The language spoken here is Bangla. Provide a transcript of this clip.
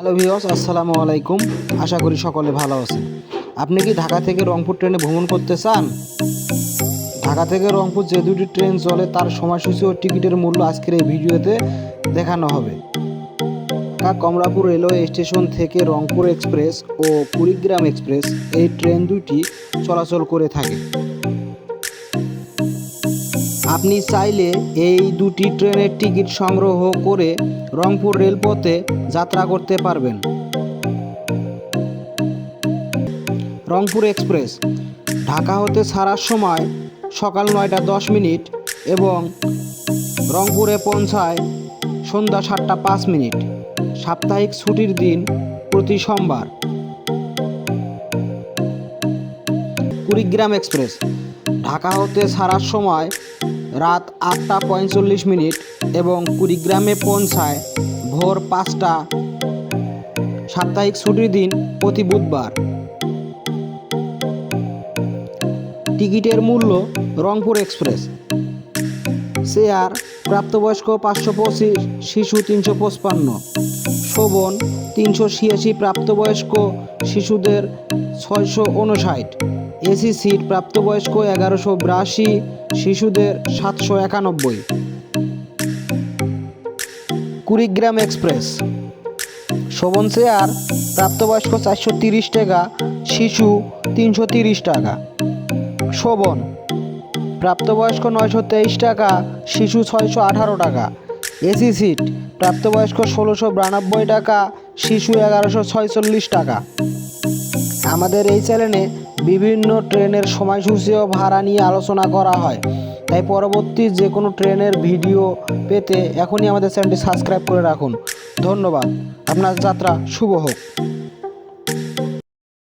হ্যালো ভিউয়ার্স, আসসালামু আলাইকুম। আশা করি সকলে ভালো আছেন। আপনি কি ঢাকা থেকে রংপুর ট্রেনে ভ্রমণ করতে চান? ঢাকা থেকে রংপুর যে দুটি ট্রেন চলে তার সময়সূচি ও টিকিটের মূল্য আজকের এই ভিডিওতে দেখানো হবে। ঢাকা কমলাপুর রেলওয়ে স্টেশন থেকে রংপুর এক্সপ্রেস ও কুড়িগ্রাম এক্সপ্রেস এই ট্রেন দুটি চলাচল করে থাকে। আপনি চাইলে এই দুটি ট্রেনের টিকিট সংগ্রহ করে রংপুর রেলপথে যাত্রা করতে পারবেন। রংপুর এক্সপ্রেস ঢাকা হতে ছাড়ার সময় সকাল 9টা 10 মিনিট এবং রংপুরে পৌঁছায় সন্ধ্যা 7টা 5 মিনিট। সাপ্তাহিক ছুটির দিন প্রতি সোমবার। কুড়িগ্রাম এক্সপ্রেস ঢাকা হতে ছাড়ার সময় রাত 8টা 45 মিনিট এবং কুড়িগ্রামে পৌঁছায় ভোর 5টা। সাপ্তাহিক ছুটির দিন প্রতি বুধবার। টিকিটের মূল্য রংপুর এক্সপ্রেস চেয়ার প্রাপ্তবয়স্ক 525, শিশু 355, শোভন 386, প্রাপ্তবয়স্ক শিশুদের 659, এসি সিট প্রাপ্তবয়স্ক 1182, শিশুদের 791। কুড়িগ্রাম এক্সপ্রেস শোভন চেয়ার প্রাপ্তবয়স্ক 430 টাকা, শিশু 330 টাকা। শোভন প্রাপ্তবয়স্ক 923 টাকা, শিশু 618 টাকা। এসি সিট প্রাপ্তবয়স্ক 1692 টাকা, শিশু 1146 টাকা। আমাদের এই চ্যানেলে বিভিন্ন ট্রেনের সময়সূচি ও ভাড়া নিয়ে আলোচনা করা হয়, তাই পরবর্তী যে কোনো ট্রেনের ভিডিও পেতে এখনই আমাদের চ্যানেলটি সাবস্ক্রাইব করে রাখুন। ধন্যবাদ। আপনার যাত্রা শুভ হোক।